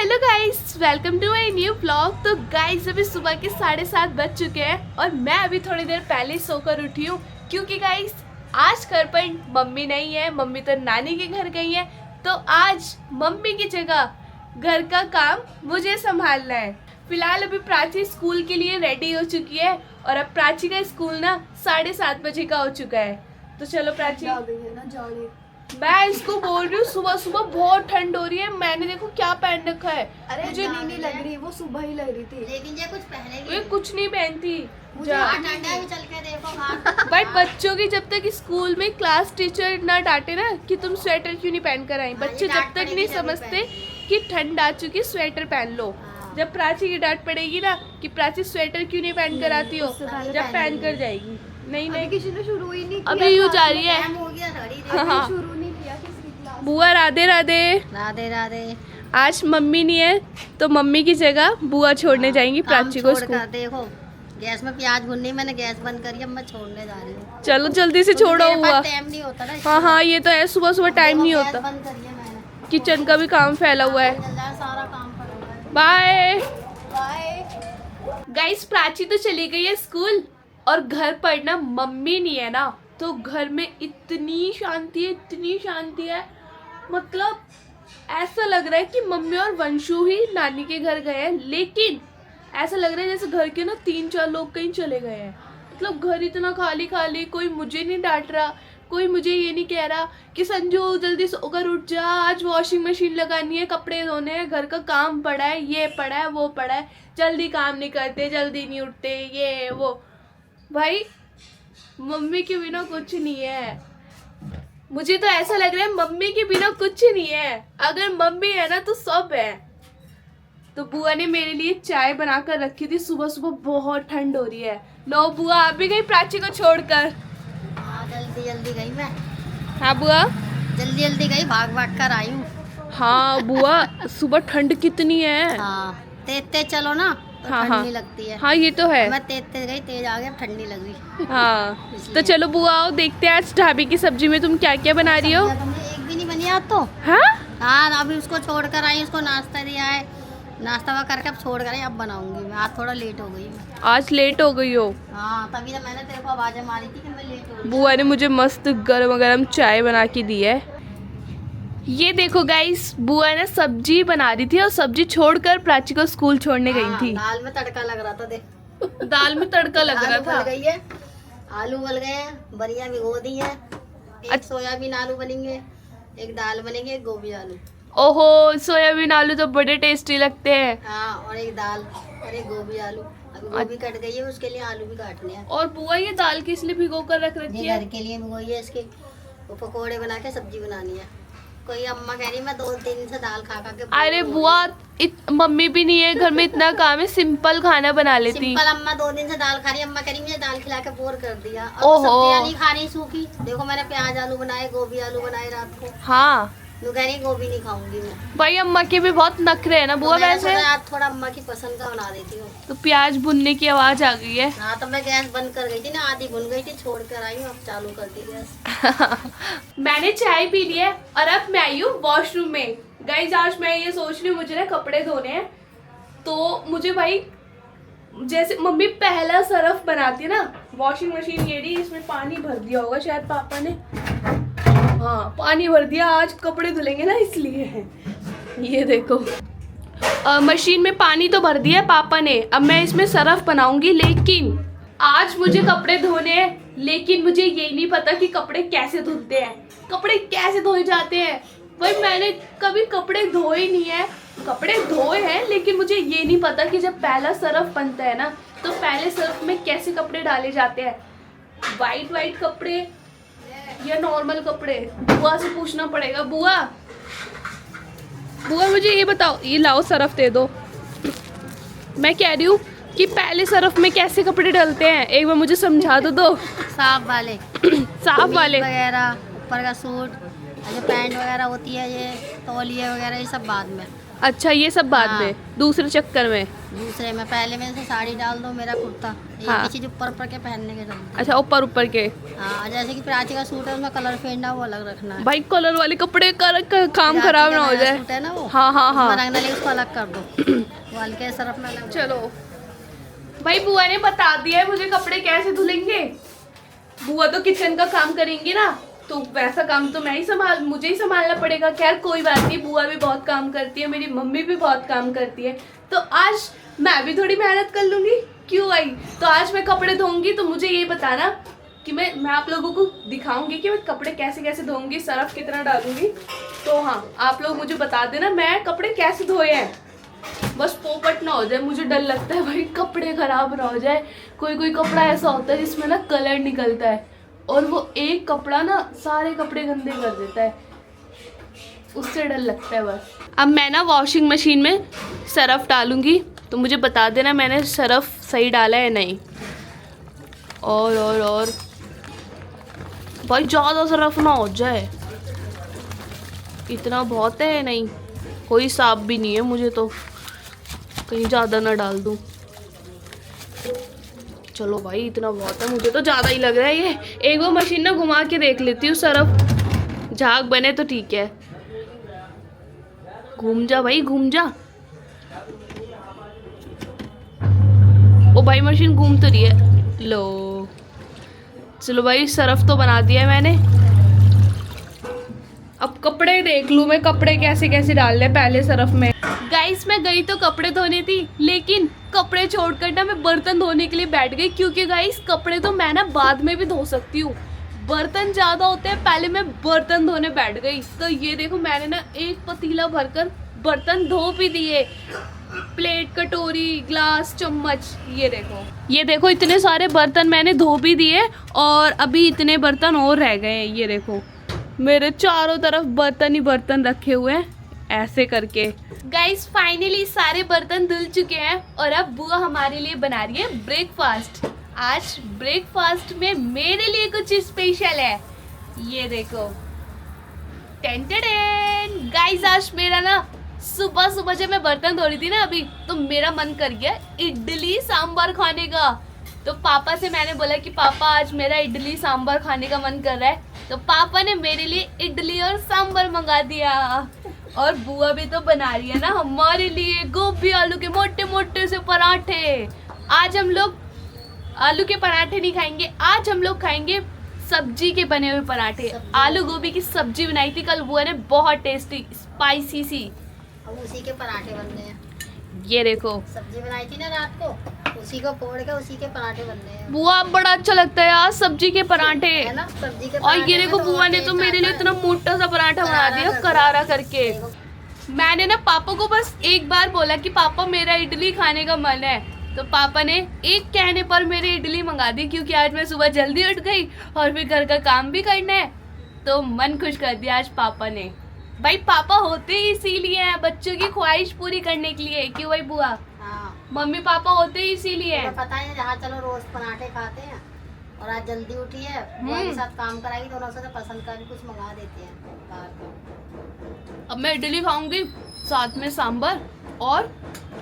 Hello guys, welcome to my new blog. तो guys अभी सुबह के 7:30 बज चुके हैं और मैं अभी थोड़ी देर पहले ही सोकर उठी हूँ, क्योंकि गाइस आज घर पर मम्मी नहीं है, मम्मी तो नानी के घर गई है। तो आज मम्मी की जगह घर का काम मुझे संभालना है। फिलहाल अभी प्राची स्कूल के लिए रेडी हो चुकी है और अब प्राची का स्कूल ना 7:30 बजे का हो चुका है। तो चलो प्राची, मैं इसको बोल रही हूँ सुबह सुबह बहुत ठंड हो रही है। मैंने देखो क्या पहन रखा है। अरे मुझे नहीं लग रही, वो सुबह ही लग रही थी, लेकिन ये कुछ पहने ये कुछ नहीं पहनती। चल के देखो बट बच्चों की जब तक स्कूल में क्लास टीचर ना डांटे ना कि तुम स्वेटर क्यों नहीं पहन कर आई, बच्चे जब तक नहीं समझते कि ठंड आ चुकी स्वेटर पहन लो। जब प्राची की डांट पड़ेगी ना कि प्राची स्वेटर क्यों नहीं पहन कर आती हो, जब पहन कर जाएगी। नहीं किसी ने शुरू ही नहीं किया, अभी यूँ जा रही है। हाँ शुरू नहीं किया किसी क्लास। बुआ राधे राधे। राधे राधे। आज मम्मी नहीं है तो मम्मी की जगह बुआ छोड़ने जाएंगी प्राची को स्कूल। देखो गैस में प्याज भुननी, मैंने गैस बंद करी, अब मैं छोड़ने जा रही हूँ। चलो जल्दी से छोड़ो हुआ। टाइम नहीं होता ना। हाँ हाँ ये तो है, सुबह सुबह टाइम नहीं होता। बंद करिए मैंने। किचन का भी काम फैला हुआ है। सारा काम पड़ा हुआ है। Bye bye. गाइस, प्राची तो चली गई है स्कूल और घर पर ना मम्मी नहीं है ना, तो घर में इतनी शांति है, इतनी शांति है। मतलब ऐसा लग रहा है कि मम्मी और वंशु ही नानी के घर गए हैं, लेकिन ऐसा लग रहा है जैसे घर के ना 3-4 लोग कहीं चले गए हैं। मतलब घर इतना खाली खाली, कोई मुझे नहीं डांट रहा, कोई मुझे ये नहीं कह रहा कि संजू जल्दी सोकर उठ जा, आज वॉशिंग मशीन लगानी है, कपड़े धोने हैं, घर का काम पड़ा है, ये पड़ा है, वो पड़ा है, जल्दी काम नहीं करते, जल्दी नहीं उठते, ये वो। भाई मम्मी के बिना कुछ नहीं है। मुझे तो ऐसा लग रहा है मम्मी के बिना कुछ नहीं है। अगर मम्मी है ना तो सब है। तो बुआ ने मेरे लिए चाय बना कर रखी थी, सुबह सुबह बहुत ठंड हो रही है। लो बुआ आप भी गई प्राची को छोड़कर? हाँ जल्दी जल्दी गई मैं। हाँ बुआ जल्दी जल्दी गई, भाग भाग कर आई हूँ। हाँ बुआ सुबह ठंड कितनी है। हाँ तेज तेज चलो ना तो हाँ, ठंडी लगती है। हाँ ये तो है। मैं तेज तेज गई, तेज आ गई, अब ठंडी लग रही। हाँ तो चलो बुआ आओ, देखते हैं आज ढाबे की सब्जी में तुम क्या क्या बना रही हो। एक भी नहीं बनी आज तो। हाँ अभी उसको छोड़ कर आई, उसको नाश्ता दिया है, नाश्ता हुआ करके अब छोड़ कर आई, अब बनाऊंगी मैं। आज थोड़ा लेट हो गई मैं। आज लेट हो गई हो? हाँ तभी तो मैंने तेरे को आवाज़ें मारी थी कि मैं लेट हो रही। बुआ ने मुझे मस्त गरम गरम चाय बना के दी है। ये देखो गाइस, बुआ ने सब्जी बना रही थी और सब्जी छोड़कर प्राची को स्कूल छोड़ने गई थी। दाल में तड़का लग रहा था, देख दाल में तड़का लग रहा था। गई है, आलू उबल गए हैं, बरिया भिगो दी है, एक सोयाबीन आलू बनेंगे, एक दाल बनेंगे, एक गोभी आलू। ओहो सोयाबीन आलू तो बड़े टेस्टी लगते हैं। हाँ और एक दाल और एक गोभी आलू। अभी गोभी कट गई है, उसके लिए आलू भी काटने हैं। और बुआ ये दाल किस लिए भिगो कर रख रखी है? घर के लिए भिगोई है, इसके वो पकोड़े बना के सब्जी बनानी है। कोई अम्मा कह रही मैं 2 दिन से दाल खा खा के। अरे बुआ मम्मी भी नहीं है घर में, इतना काम है, सिंपल खाना बना लेती। सिंपल अम्मा 2 दिन से दाल खा रही, अम्मा कह रही मुझे दाल खिला के बोर कर दिया। ओहो। सब्जियां नहीं खा रही सूखी, देखो मैंने प्याज आलू बनाए, गोभी आलू बनाए रात को। हाँ वो कह रही गोभी नहीं खाऊंगी मैं। भाई अम्मा के भी बहुत नखरे है ना बुआ। तो मैंने वैसे सोचा आज थोड़ा अम्मा की पसंद का बना देती हूँ। तो प्याज भुनने की आवाज आ गई है। हाँ तो मैं गैस बंद कर गई थी ना, आधी भुन गई थी, छोड़ कर आई हूँ, अब चालू कर दी गैस। मैंने चाय पी ली है और अब मैं आई हूँ वॉशरूम में। गाइस आज मैं ये सोच रही हूँ मुझे ना कपड़े धोने हैं, तो मुझे भाई जैसे मम्मी पहला सरफ बनाती है ना, वॉशिंग मशीन ये रही, इसमें पानी भर दिया होगा शायद पापा ने। हाँ पानी भर दिया, आज कपड़े धुलेंगे ना इसलिए। ये देखो मशीन में पानी तो भर दिया पापा ने, अब मैं इसमें सरफ बनाऊंगी। लेकिन आज मुझे कपड़े धोने हैं, लेकिन मुझे ये नहीं पता कि कपड़े कैसे धुलते हैं, कपड़े कैसे धोए जाते हैं। भाई मैंने कभी कपड़े धोए नहीं है, कपड़े धोए हैं लेकिन मुझे ये नहीं पता कि जब पहला सरफ बनता है ना तो पहले सरफ में कैसे कपड़े डाले जाते हैं, वाइट कपड़े या नॉर्मल कपड़े। बुआ से पूछना पड़ेगा। बुआ मुझे ये बताओ, ये लाओ सरफ दे दो। मैं कह रही हूँ कि पहले सरफ में कैसे कपड़े डलते हैं, एक बार मुझे समझा दो। साफ वाले साफ वाले वगैरह, ऊपर का सूट, जो पैंट वगैरह होती है, ये तौलिए वगैरह, ये सब बाद में। अच्छा ये सब बाद हाँ। में दूसरे चक्कर में। दूसरे में पहले में से साड़ी डाल दो, मेरा कुर्ता एक हाँ। ही चीज ऊपर ऊपर के पहनने के डाल दो। अच्छा ऊपर ऊपर के। हाँ, जैसे कि प्राची का सूट है उसमें कलर फेंट ना वो अलग रखना है। भाई कलर वाले कपड़े काम प्राची खराब का ना हो नया जाए। सूट है ना वो, हाँ हाँ हाँ। उसमें रंग डाले उसको अलग कर दो। वो हल्के सरफ में अलग। चलो भाई बुआ ने बता दिया है मुझे कपड़े कैसे धुलेंगे। बुआ तो किचन का काम करेंगी ना, तो वैसा काम तो मुझे ही संभालना पड़ेगा। खैर कोई बात नहीं, बुआ भी बहुत काम करती है, मेरी मम्मी भी बहुत काम करती है, तो आज मैं भी थोड़ी मेहनत कर लूंगी। क्यों आई? तो आज मैं कपड़े धोऊंगी, तो मुझे ये बताना कि मैं आप लोगों को दिखाऊंगी कि मैं कपड़े कैसे कैसे धोऊंगी, सरफ कितना डालूंगी। तो हाँ, आप लोग मुझे बता देना मैं कपड़े कैसे धोए हैं। बस पोपट ना हो जाए, मुझे डर लगता है भाई कपड़े खराब ना हो जाए। कोई कोई कपड़ा ऐसा होता है जिसमें ना कलर निकलता है, और वो एक कपड़ा ना सारे कपड़े गंदे कर देता है, उससे डर लगता है बस। अब मैं ना वॉशिंग मशीन में सरफ डालूंगी, तो मुझे बता देना मैंने सरफ सही डाला है नहीं। और भाई ज़्यादा सरफ ना हो जाए, इतना बहुत है नहीं, कोई हिसाब भी नहीं है मुझे, तो कहीं ज़्यादा ना डाल दूँ। चलो भाई इतना बहुत है, मुझे तो ज़्यादा ही लग रहा है ये। एक वो मशीन ना घुमा के देख लेती हूँ, सरफ झाग बने तो ठीक है। घूम जा भाई घूम जा। ओ भाई मशीन घूम तो रही है। लो चलो भाई सरफ तो बना दिया है मैंने। अब कपड़े देख लूँ मैं, कपड़े कैसे कैसे डालने पहले सरफ में। गाइस मैं गई तो कपड़े धोने थी, लेकिन कपड़े छोड़कर ना मैं बर्तन धोने के लिए बैठ गई, क्योंकि गाइस कपड़े तो मैं ना बाद में भी धो सकती हूँ, बर्तन ज़्यादा होते हैं। पहले मैं बर्तन धोने बैठ गई, तो ये देखो मैंने ना एक पतीला भरकर बर्तन धो भी दिए, प्लेट कटोरी ग्लास चम्मच। ये देखो इतने सारे बर्तन मैंने धो भी दिए, और अभी इतने बर्तन और रह गए हैं। ये देखो मेरे चारों तरफ बर्तन ही बर्तन रखे हुए हैं ऐसे करके। गाइस फाइनली सारे बर्तन धुल चुके हैं, और अब बुआ हमारे लिए बना रही है ब्रेकफास्ट। आज ब्रेकफास्ट में मेरे लिए कुछ स्पेशल है, ये देखो। गाइस आज मेरा ना सुबह सुबह जब मैं बर्तन धो रही थी ना अभी, तो मेरा मन कर गया इडली सांभर खाने का। तो पापा से मैंने बोला कि पापा आज मेरा इडली सांभर खाने का मन कर रहा है, तो पापा ने मेरे लिए इडली और सांभर मंगा दिया। और बुआ भी तो बना रही है ना हमारे लिए गोभी आलू के मोटे मोटे से पराठे। आज हम लोग आलू के पराठे नहीं खाएंगे, आज हम लोग खाएंगे सब्जी के बने हुए पराठे। आलू गोभी की सब्जी बनाई थी कल बुआ ने, बहुत टेस्टी स्पाइसी सी। अब उसी के पराठे बन रहे हैं। ये देखो सब्जी बनाई थी ना रात को, उसी को फोड़ के उसी के पराठे बन रहे हैं। बुआ बड़ा अच्छा लगता है यार सब्जी के पराठे, है ना, सब्जी के और पराठे ये देखो में तो बुआ ने और तो टेस्ट मेरे लिए आता इतना मोटा सा पराठा बना दिया करारा करके। मैंने ना पापा को बस एक बार बोला कि पापा मेरा इडली खाने का मन है, तो पापा ने एक कहने पर मेरी इडली मंगा दी, क्योंकि आज मैं सुबह जल्दी उठ गई और फिर घर का काम भी करना है, तो मन खुश कर दिया आज पापा ने। भाई पापा होते ही इसीलिए हैं, बच्चों की ख्वाहिश पूरी करने के लिए। क्यों भाई बुआ? हाँ, मम्मी पापा होते ही इसीलिए हैं। तो पता है जहाँ चलो रोज पराठे खाते हैं, और आज जल्दी उठी है, बुआ के साथ काम कराएगी, दोनों से पसंद का भी कुछ मंगा देते हैं बाहर का। अब मैं इडली खाऊंगी, साथ में सांभर और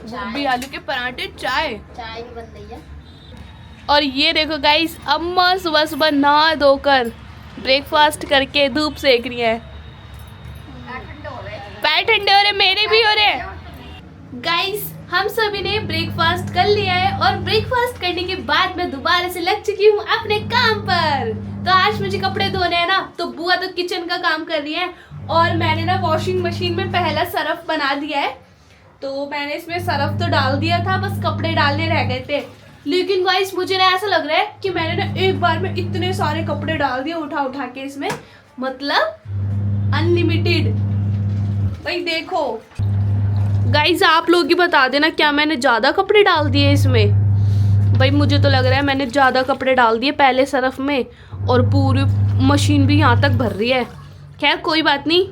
गोभी आलू के पराठे, चाय भी बन रही है। और ये देखो गाइस अम्मा सुबह सुबह नहा धोकर ब्रेकफास्ट करके धूप सेक रही है। पैर ठंडे हो रहे, मेरे भी हो रहे। गाइस हम सभी ने ब्रेकफास्ट कर लिया है, और ब्रेकफास्ट करने के बाद मैं दोबारा से लग चुकी हूँ अपने काम पर। तो आज मुझे कपड़े धोने हैं ना, तो बुआ तो किचन का काम कर रही है, और मैंने ना वॉशिंग मशीन में पहला सरफ बना दिया है। तो मैंने इसमें सरफ तो डाल दिया था, बस कपड़े डालने रह गए थे। लेकिन गाइस मुझे ना ऐसा लग रहा है कि मैंने ना एक बार में इतने सारे कपड़े डाल दिए उठा उठा के इसमें, मतलब अनलिमिटेड। भाई देखो गाइस आप लोग ही बता देना क्या मैंने ज़्यादा कपड़े डाल दिए इसमें। भाई मुझे तो लग रहा है मैंने ज़्यादा कपड़े डाल दिए पहले सरफ में, और पूरी मशीन भी यहाँ तक भर रही है। खैर कोई बात नहीं,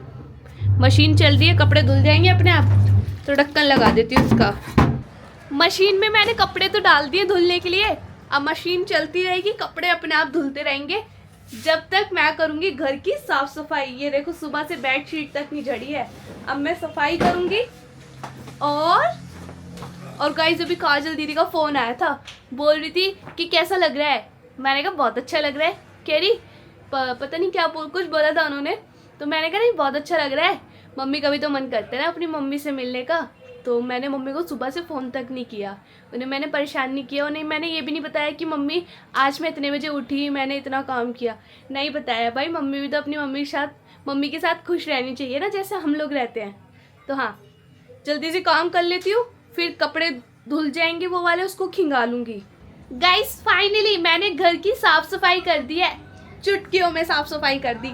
मशीन चल रही है, कपड़े धुल जाएंगे अपने आप। तो ढक्कन लगा देती हूँ उसका। मशीन में मैंने कपड़े तो डाल दिए धुलने के लिए, अब मशीन चलती रहेगी, कपड़े अपने आप धुलते रहेंगे जब तक मैं करूँगी घर की साफ सफाई। ये देखो सुबह से बेडशीट तक नहीं झड़ी है, अब मैं सफाई करूँगी और गाइस अभी काजल दीदी का फ़ोन आया था, बोल रही थी कि कैसा लग रहा है। मैंने कहा बहुत अच्छा लग रहा है। कह रही पता नहीं क्या कुछ बोला था उन्होंने, तो मैंने कहा नहीं बहुत अच्छा लग रहा है। मम्मी का भी तो मन करता है ना अपनी मम्मी से मिलने का। तो मैंने मम्मी को सुबह से फ़ोन तक नहीं किया, उन्हें मैंने परेशान नहीं किया, उन्हें मैंने ये भी नहीं बताया कि मम्मी आज मैं इतने बजे उठी, मैंने इतना काम किया, नहीं बताया। भाई मम्मी भी तो अपनी मम्मी के साथ खुश रहनी चाहिए ना, जैसे हम लोग रहते हैं। तो हाँ, जल्दी से काम कर लेती हूँ, फिर कपड़े धुल जाएंगे वो वाले, उसको खिंगा लूँगी। गाइस फाइनली मैंने घर की साफ़ सफाई कर दी है। चुटकियों में साफ़ सफाई कर दी,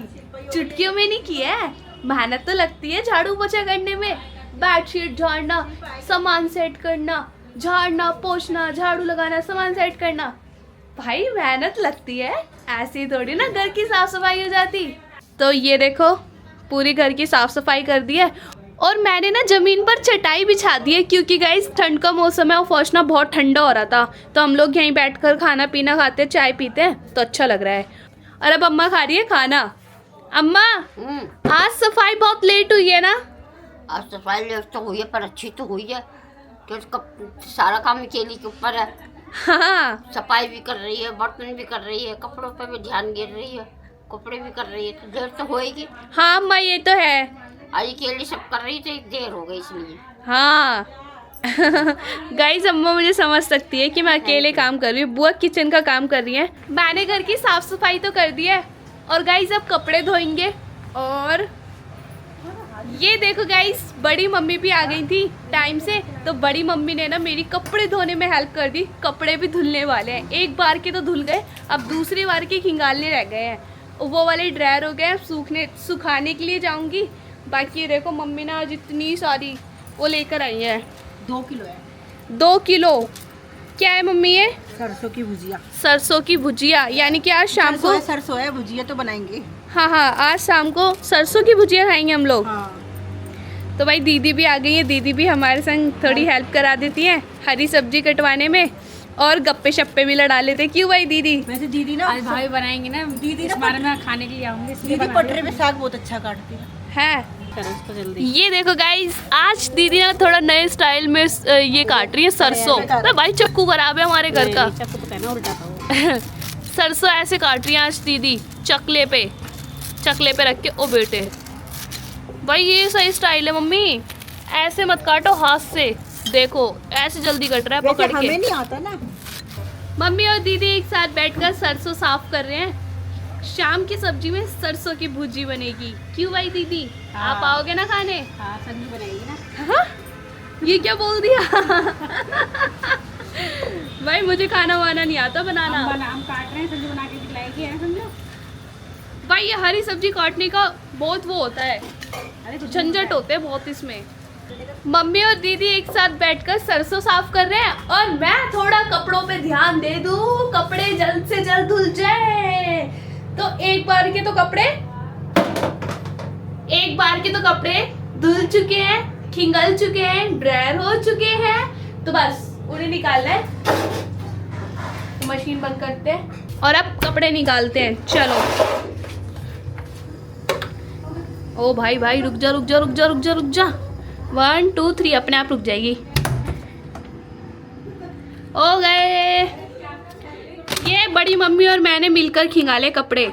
चुटकियों में नहीं की है। मेहनत तो लगती है झाड़ू पोछा करने में, बेडशीट झाड़ना, सामान सेट करना, झाड़ना पोछना, झाड़ू लगाना, सामान सेट करना, भाई मेहनत लगती है। ऐसे ही थोड़ी ना घर की साफ सफाई हो जाती। तो ये देखो पूरी घर की साफ सफाई कर दी है। और मैंने ना ज़मीन पर चटाई बिछा दी है, क्योंकि गाइस ठंड का मौसम है और फर्स्ट ना बहुत ठंडा हो रहा था, तो हम लोग यहीं बैठकर खाना पीना खाते, चाय पीते हैं, तो अच्छा लग रहा है। और अब अम्मा खा रही है खाना। अम्मा आज सफाई बहुत लेट हुई है ना? आज सफाई लेट तो हुई है, पर अच्छी तो हुई है, क्योंकि सारा काम अकेली के ऊपर है। हाँ सफाई भी कर रही है, बर्तन भी कर रही है, कपड़ों पे भी ध्यान दे रही है, कपड़े भी कर रही है, तो देर तो होएगी। हाँ अम्मा ये तो है। आज अकेली सब कर रही थी, देर हो गई इसलिए। हाँ गाइस अम्मा मुझे समझ सकती है कि मैं अकेले काम कर रही हूँ। बुआ किचन का काम कर रही है, मैंने घर की साफ सफाई तो कर दी है। और गाइस अब कपड़े धोएंगे। और ये देखो गाइस बड़ी मम्मी भी आ गई थी टाइम से, तो बड़ी मम्मी ने ना मेरी कपड़े धोने में हेल्प कर दी। कपड़े भी धुलने वाले हैं, एक बार के तो धुल गए, अब दूसरी बार के खिंगालने रह गए हैं। वो वाले ड्रायर हो गए, अब सुखाने के लिए जाऊंगी। बाकी देखो मम्मी ना आज इतनी सारी वो लेकर आई है। 2 किलो है। 2 किलो क्या है मम्मी? ये सरसों की भुजिया। सरसों की भुजिया, यानी कि आज शाम को सरसों है, भुजिया तो बनाएंगे। हाँ हाँ आज शाम को सरसों की भुजिया खाएंगे हम लोग। हाँ। तो भाई दीदी भी आ गई है, दीदी भी हमारे संग थोड़ी हेल्प करा देती हैं हरी सब्जी कटवाने में, और गप्पे शप्पे भी लड़ा लेते। क्यों भाई दीदी? वैसे दीदी ना आज भाभी बनाएंगे ना, दीदी इस ना बारे में खाने के लिए आऊंगी, इसलिए दीदी बना पटरे में साग बहुत अच्छा काटती है। उसको जल्दी। ये देखो गाइस आज दीदी ना थोड़ा नए स्टाइल में ये काट रही है सरसों। अरे भाई चक्कू खराब है हमारे घर का। चाकू तो कहना उल्टा था। सरसों ऐसे काट रही है आज दीदी, चकले पे रख के। ओ बेटे भाई ये सही स्टाइल है मम्मी, ऐसे मत काटो हाथ से, देखो ऐसे जल्दी कट रहा है वैसे पकड़ के। हमें नहीं आता ना। मम्मी और दीदी एक साथ बैठकर सरसों साफ कर रहे हैं। शाम की सब्जी में सरसों की भुजी बनेगी। क्यों भाई दीदी हाँ। आप आओगे ना खाने? हाँ सब्जी बनाएगी ना। हाँ? ये क्या बोल दिया? भाई मुझे खाना वाना नहीं आता बनाना। हम काट रहे हैं, सब्जी बना के खिलाएगी, है समझो। भाई ये हरी सब्जी काटने का बहुत वो होता है, अरे कुछ झंझट होते हैं बहुत इसमें। मम्मी और दीदी एक साथ बैठकर सरसों साफ कर रहे हैं, और मैं थोड़ा कपड़ों पे ध्यान दे दूं, कपड़े जल्द से जल्द धुल जाए। तो एक बार के तो कपड़े धुल चुके हैं, खिंगल चुके हैं, ड्रायर हो चुके हैं, तो बस उन्हें निकालना है। तो मशीन बंद करते हैं और अब कपड़े निकालते हैं। चलो ओ भाई रुक जा। 1 2 3 अपने आप रुक जाएगी। हो गए। ये बड़ी मम्मी और मैंने मिलकर खिंगाले कपड़े।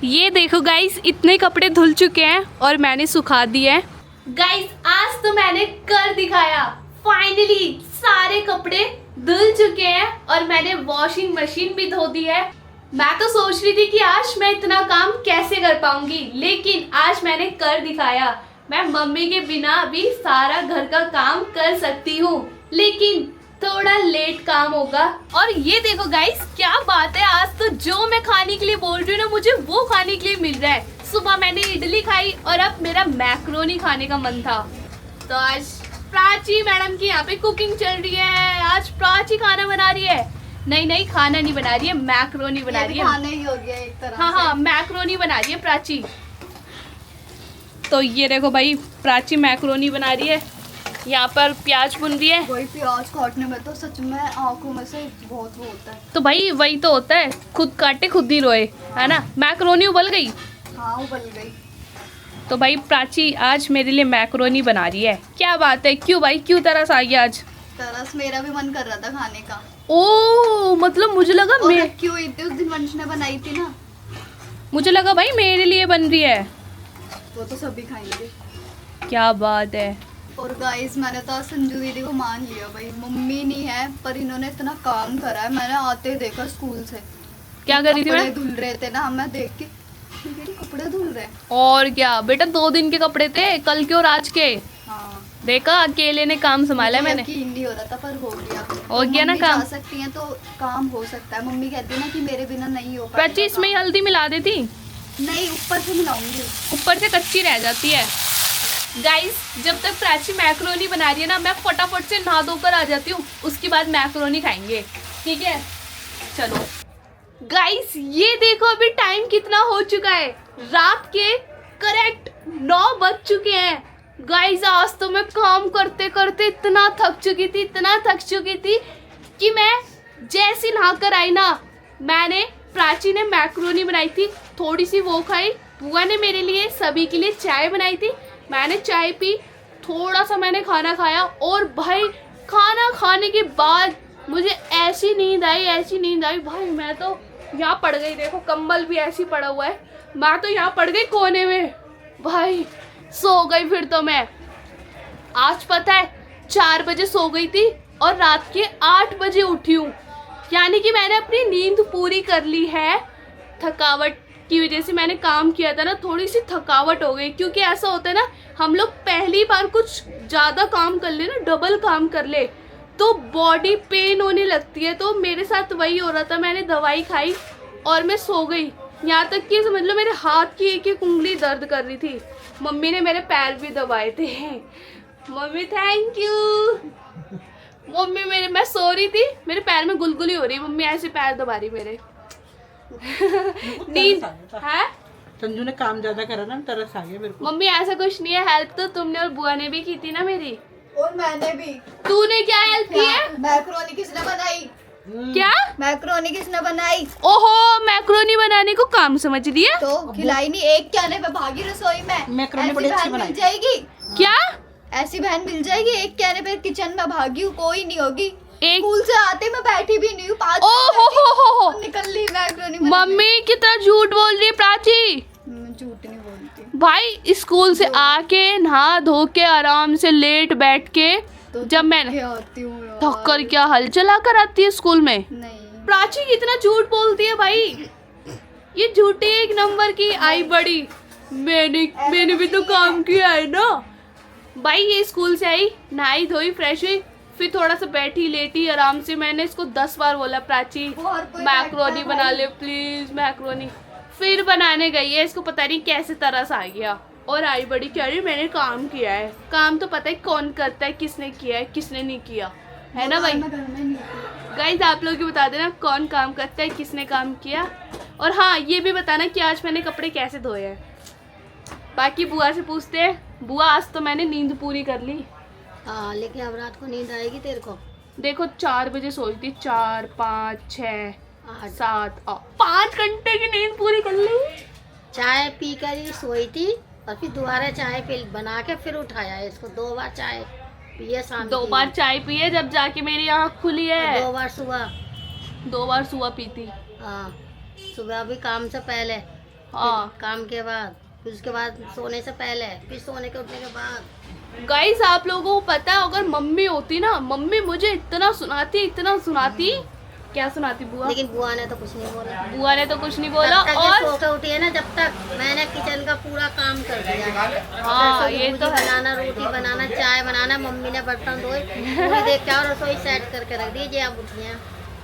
ये देखो गाइस इतने कपड़े धुल चुके हैं और मैंने सुखा दिए हैं। गाइस आज तो मैंने कर दिखाया, फाइनली सारे कपड़े धुल चुके हैं और मैंने वॉशिंग मशीन भी धो दी है। मैं तो सोच रही थी कि आज मैं इतना काम कैसे कर पाऊंगी, लेकिन आज मैंने कर दिखाया। मैं मम्मी के बिना भी सारा घर का काम कर सकती हूँ, लेकिन थोड़ा लेट काम होगा। और ये देखो गाइस क्या बात है, आज तो जो मैं खाने के लिए बोल रही हूँ ना मुझे वो खाने के लिए मिल रहा है। सुबह मैंने इडली खाई और अब मेरा मैक्रोनी खाने का मन था, तो आज प्राची मैडम की यहाँ पे कुकिंग चल रही है। आज प्राची खाना बना रही है। नहीं खाना नहीं बना रही है, मैक्रोनी बना रही है। खाना ही हो गया एक तरह हाँ मैक्रोनी बना रही है प्राची। तो ये देखो भाई प्राची मैक्रोनी बना रही है, यहाँ पर प्याज भुन रही है। वही प्याज काटने में तो सच में आंखों में से बहुत वो होता है। तो भाई वही तो होता है, खुद काटे खुद ही रोए, है ना। मैक्रोनी उबल गई। हाँ उबल गई। तो भाई प्राची आज मेरे लिए मैक्रोनी बना रही है। क्या बात है, क्यों भाई, क्यों तरस आ गया आज? तरस मेरा भी मन कर रहा था खाने का। ओ मतलब मुझे लगा और क्यों इतने उस दिन वंश ने बनाई थी ना, मुझे लगा भाई मेरे लिए बन रही है। वो तो सभी खाएंगे। क्या बात है। और गाइस मैंने तो आज संजू दीदी को मान लिया भाई, मम्मी नहीं है पर इन्होंने इतना काम करा है। मैंने आते ही देखा स्कूल से क्या कर रही थी कपड़े मैं? धुल रहे थे ना, मैं देख के मेरे कपड़े धुल रहे हैं। और क्या बेटा, 2 दिन के कपड़े थे, कल के और आज के। हाँ देखा, अकेले ने काम संभाला है मैंने। यकीन नहीं हो रहा था पर हो गया। हो गया ना मम्मी काम। जा सकती हैं तो काम हो सकता है। मम्मी कहती है ना कि मेरे बिना नहीं हो प्राची पाएगा इसमें ही हल्दी मिला देती, काम। नहीं ऊपर से मिलाऊंगी। ऊपर से कच्ची रह जाती है। गाइस जब तक प्राची मैक्रोनी बना रही है ना, मैं फटाफट से नहा धोकर आ जाती हूँ, उसके बाद मैक्रोनी खाएंगे, ठीक है? चलो गाइस ये देखो अभी टाइम कितना हो चुका है, रात के करेक्ट 9 बज चुके हैं। गाइस आज तो मैं काम करते करते इतना थक चुकी थी कि मैं जैसी नहा कर आई ना, मैंने प्राची ने मैक्रोनी बनाई थी, थोड़ी सी वो खाई, बुआ ने मेरे लिए सभी के लिए चाय बनाई थी, मैंने चाय पी, थोड़ा सा मैंने खाना खाया। और भाई खाना खाने के बाद मुझे ऐसी नींद आई भाई, मैं तो यहाँ पड़ गई। देखो कंबल भी ऐसी पड़ा हुआ है, मैं तो यहाँ पड़ गई कोने में भाई, सो गई। फिर तो मैं आज पता है 4 बजे सो गई थी और रात के 8 बजे उठी हूँ, यानी कि मैंने अपनी नींद पूरी कर ली है। थकावट की वजह से मैंने काम किया था ना, थोड़ी सी थकावट हो गई, क्योंकि ऐसा होता है ना, हम लोग पहली बार कुछ ज़्यादा काम कर ले ना, डबल काम कर ले तो बॉडी पेन होने लगती है। तो मेरे साथ वही हो रहा था, मैंने दवाई खाई और मैं सो गई। यहाँ तक कि समझ लो मेरे हाथ की एक उंगली दर्द कर रही थी। मम्मी ने मेरे पैर भी दबाए थे। Mummy thank you. मम्मी मैं सो रही थी, मेरे पैर में गुलगुली हो रही, मम्मी ऐसे पैर दबा रही मेरे। नींद है, संजू ने काम ज्यादा करा ना, तरस आ गया मेरे को। मम्मी ऐसा कुछ नहीं है, हेल्प तो तुमने और बुआ ने भी की थी ना मेरी। और मैंने भी। तूने क्या हेल्प की है? मैक्रोनी किसने बनाई? क्या मैक्रोनी किसने बनाई? ओहो, मैक्रोनी बनाने को काम समझ लिया? तो खिलाई नहीं, एक कहने पे भागी रसोई में। मैक्रोनी ऐसी बड़ी अच्छी बहन मिल बनाई। जाएगी? क्या ऐसी बहन मिल जाएगी? एक कहने पे किचन में भागी हूँ, कोई नहीं होगी। एक स्कूल से आते मैं बैठी भी नहीं हूँ, 5 ओहो हो निकल ली मैक्रोनी बनाने। मम्मी कितना झूठ बोल रही है प्राची। मैं झूठ नहीं बोलती। भाई स्कूल से आके नहा धो के आराम से लेट बैठ के, तो जब मैं क्या आती हूँ यार। थक कर क्या हल चला कर आती है स्कूल में। नहीं प्राची कितना झूठ बोलती है भाई, ये झूठी एक नंबर की आई बड़ी। मैंने भी तो काम किया है ना भाई। ये स्कूल से आई, नहाई धोई, फ्रेश हुई, फिर थोड़ा सा बैठी लेटी आराम से। मैंने इसको 10 बार बोला प्राची और कोई मैक्रोनी बैठता है बना भाई। ले प्लीज मैक्रोनी, फिर बनाने गई है। इसको पता नहीं कैसे तरस आ गया और आई बड़ी कह रही मैंने काम किया है। काम तो पता है कौन करता है, किसने किया है किसने नहीं किया, है ना भाई? मैं घर में नहीं थी। गाइस आप लोग ही बता देना कौन काम करता है, किसने काम किया। और हाँ ये भी बताना कि आज मैंने कपड़े कैसे धोए हैं। बाकी बुआ से पूछते हैं। बुआ आज तो मैंने नींद पूरी कर ली। हाँ लेकिन अब रात को नींद आएगी तेरे को? देखो 4 बजे सोई थी, 4, 5, 6, 8 7 5 घंटे की नींद पूरी कर ली। चाय पी कर ही सोई थी और फिर दोबारा चाय पी बना के फिर उठाया है इसको। 2 बार चाय पिए शाम 2 की। बार चाय पी है जब जाके मेरी आँख खुली और है। 2 बार सुबह। 2 बार सुबह पी थी। हाँ सुबह भी काम से पहले, हाँ फिर काम के बाद, फिर उसके बाद सोने से पहले, फिर सोने के उठने के बाद। गाइस आप लोगों को पता है अगर मम्मी होती ना, मम्मी मुझे इतना सुनाती। क्या सुनाती बुआ? लेकिन बुआ ने तो कुछ नहीं बोला। बुआ ने तो कुछ नहीं बोला। जब तक ये और सो के उठी है ना, जब तक मैंने किचन का पूरा काम कर दिया। हाँ, रसोई ये की तो भुजी है। बनाना, रोटी बनाना, चाय बनाना, मम्मी ने बर्तन धोए, पूरी देख के और रसोई सेट करके रख दी। ये अब उठी हैं।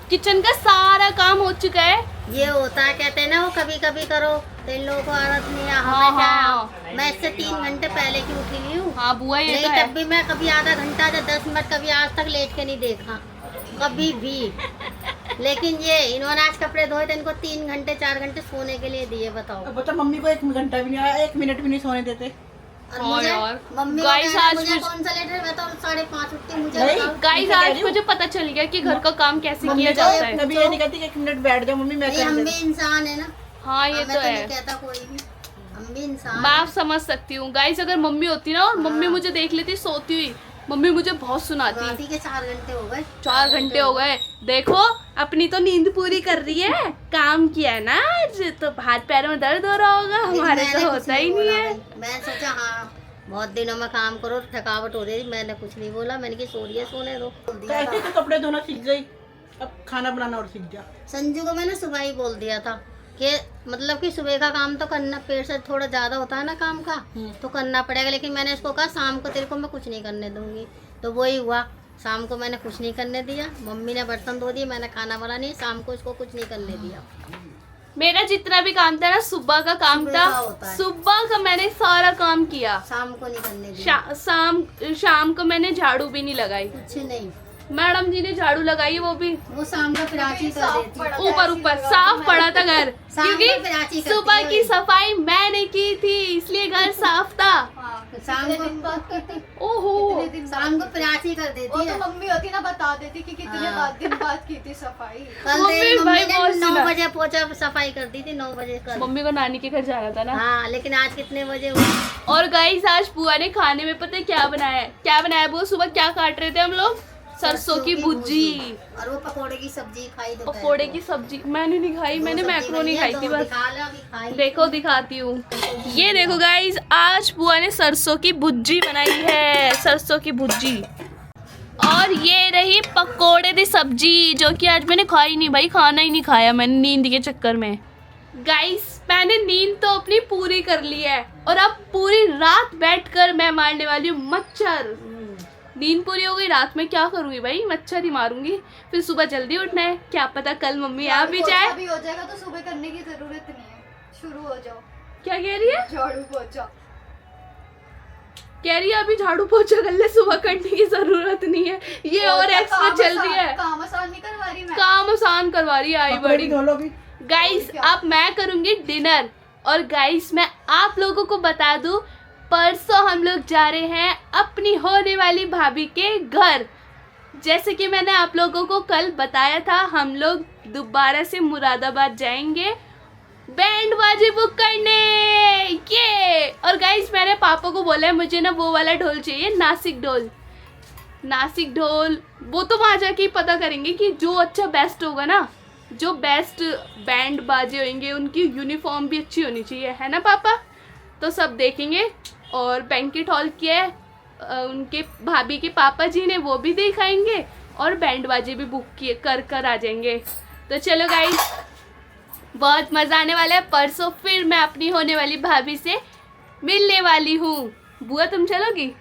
किचन का सारा काम हो चुका है। ये होता है, कहते हैं ना वो कभी कभी करो तो इन लोगों को आदत नहीं है। हाँ, हमें क्या हाँ। मैं इससे 3 घंटे पहले की उठी हुई हूँ। हाँ बुआ ये तो नहीं है। तब भी मैं कभी आधा घंटा या 10 मिनट कभी आज तक लेट के नहीं देखा, कभी भी। लेकिन ये इन्होंने आज कपड़े धोए थे, इनको 3 घंटे 4 घंटे सोने के लिए दिए। बताओ। अब बता, मम्मी को 1 घंटा भी नहीं आया, 1 मिनट भी नहीं सोने देते। और हाँ मुझे यार। मम्मी को Guys, कहना है, आज मुझे मुझ- कौन सा लेटर, मैं तो 5:30 उठती, मुझे नहीं। बताओ। गाइस मैं कह आज रही हूँ। मुझे पता चल गया कि घर का काम कैसे मम्मी किया को जाता है। कभी ये नहीं कहती कि 1 मिनट बैठ जाओ मम्मी, मैं नहीं, कर हम भी देती। इंसान है ना। हाँ ये हमें तो नहीं है। कहता कोई भी, हम मम्मी इंसान मैं आप समझ सकती हूँ गाइस, अगर मम्मी होती ना और मम्मी मुझे देख लेती सोती हुई, मम्मी मुझे बहुत सुनाती। राती के 4 घंटे हो गए। 4 घंटे हो गए। देखो अपनी तो नींद पूरी कर रही है, काम किया है ना आज, तो हाथ पैर में दर्द हो रहा होगा, हमारे मैंने तो कुछ होता ही नहीं बोला है। भाई। मैं सोचा हाँ बहुत दिनों में काम करो, थकावट हो रही थी, मैंने कुछ नहीं बोला, मैंने कि सो रही है सोने दो। बोल दिया कैसे था। तो कपड़े धोना सीख गई, अब खाना बनाना और सीख जा। संजू को मैंने सुबह ही बोल दिया था कि मतलब कि सुबह का काम तो करना, पेट से थोड़ा ज़्यादा होता है ना काम का, तो करना पड़ेगा, लेकिन मैंने इसको कहा शाम को तेरे को मैं कुछ नहीं करने दूंगी, तो वही हुआ। शाम को मैंने कुछ नहीं करने दिया, मम्मी ने बर्तन धो दिए, मैंने खाना बना नहीं, शाम को इसको कुछ नहीं करने दिया। मेरा जितना भी काम था ना सुबह का काम सुबह था, का होता है। सुबह का मैंने सारा काम किया। शाम को नहीं करने दिया। शाम को मैंने झाड़ू भी नहीं लगाई, कुछ नहीं, मैडम जी ने झाड़ू लगाई, वो भी वो शाम को प्राची कर देती। ऊपर ऊपर साफ पड़ा था घर, शाम को प्राची क्योंकि करती सुबह है की वही। सफाई मैंने की थी, इसलिए घर साफ था। शाम को ओहो, शाम को प्राची कर वो देती तो है। मम्मी होती ना बता देती कि कितने दिन बाद की थी सफाई। कल मम्मी तेरी भाई मम्मी बहुत ने 9 सुना। बजे पोछा सफाई कर दी थी, 9 बजे कल। मम्मी को नानी के घर जाना था ना। हाँ लेकिन आज कितने बजे हुआ? और गाइस आज बुआ ने खाने में पता है क्या बनाया है? क्या बनाया बुआ? सुबह क्या काट रहे थे हम लोग? सरसों की भुजी और वो पकोड़े की सब्जी खाई दोपहर पकोड़े को। की सब्जी मैंने नहीं खाई, वो मैंने सब्जी मैक्रोनी बनी है, खाई तो थी बस। दिखा लो अभी खाई। देखो दिखाती हूँ, ये देखो गाइस आज बुआ ने सरसों की भुजी बनाई है, सरसों की भुजी। और ये रही पकोड़े की सब्जी, जो कि आज मैंने खाई नहीं भाई, खाना ही नहीं खाया मैंने नींद के चक्कर में। गाइस मैंने नींद तो अपनी पूरी कर ली है और अब पूरी रात बैठकर मैं मारने वाली हूँ मच्छर। नींद पूरी हो गई, रात में क्या करूँगी भाई, मच्छर ही मारूंगी। फिर सुबह जल्दी उठना है, क्या पता कल मम्मी आ भी जाए। भी हो जाएगा तो सुबह करने की जरूरत नहीं है, शुरू हो जाओ। क्या कह रही है? झाड़ू पोछा कह रही है अभी झाड़ू पोछा कर ले, सुबह करने की जरूरत नहीं है। ये और एक्स्ट्रा चल रही है, काम आसान नहीं करवा रही मैं। काम आसान करवा रही है आई कपड़े बड़ी। भी धो लो भी। गाइस अब मैं करूंगी डिनर, और गाइस मैं आप लोगों को बता दूं परसों हम लोग जा रहे हैं अपनी होने वाली भाभी के घर। जैसे कि मैंने आप लोगों को कल बताया था, हम लोग दोबारा से मुरादाबाद जाएंगे बैंड बाजी बुक करने ये। और गाइस मैंने पापा को बोला है मुझे ना वो वाला ढोल चाहिए, नासिक ढोल। नासिक ढोल वो तो वहाँ जाके ही पता करेंगे कि जो अच्छा बेस्ट होगा ना, जो बेस्ट बैंड बाजे होंगे उनकी यूनिफॉर्म भी अच्छी होनी चाहिए, है ना पापा? तो सब देखेंगे। और बैंकेट हॉल किया है उनके भाभी के पापा जी ने, वो भी दिखाएंगे, और बैंड बाजे भी बुक किए कर आ जाएंगे। तो चलो गाइस बहुत मज़ा आने वाला है। परसों फिर मैं अपनी होने वाली भाभी से मिलने वाली हूँ। बुआ तुम चलोगी?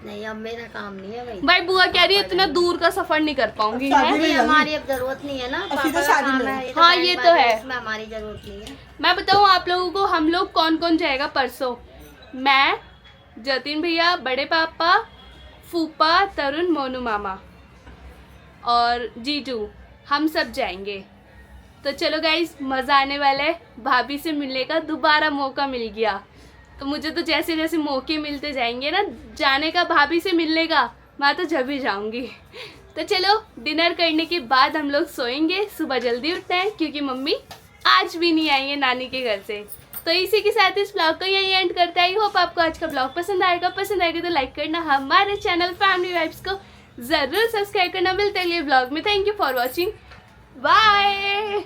नहीं अब मेरा काम नहीं है भाई। भाई बुआ कह रही है इतना दूर का सफ़र नहीं कर पाऊंगी शादी है। में अभी जाऊंगी। हमारी अब जरूरत नहीं है ना, अब पापा सीधे का शादी काम में। है, हाँ, बैंड ये तो बाजे, है। इसमें हमारी जरूरत नहीं है। मैं बताऊँ आप लोगों को हम लोग कौन कौन जाएगा परसों? मैं, जतिन भैया, बड़े पापा, फूफा, तरुण, मोनू मामा और जीजू, हम सब जाएंगे। तो चलो गाइस मज़ा आने वाला है, भाभी से मिलने का दोबारा मौका मिल गया। तो मुझे तो जैसे जैसे मौके मिलते जाएंगे ना जाने का, भाभी से मिलने का, मैं तो जब ही जाऊंगी। तो चलो डिनर करने के बाद हम लोग सोएंगे, सुबह जल्दी उठना है क्योंकि मम्मी आज भी नहीं आई है नानी के घर से। तो इसी के साथ इस ब्लॉग को यहीं एंड करते हैं। आई होप आपको आज का ब्लॉग पसंद आएगा तो लाइक करना, हमारे चैनल फैमिली वाइब्स को ज़रूर सब्सक्राइब करना। मिलते हैं अगले ब्लॉग में। Thank you for watching, bye.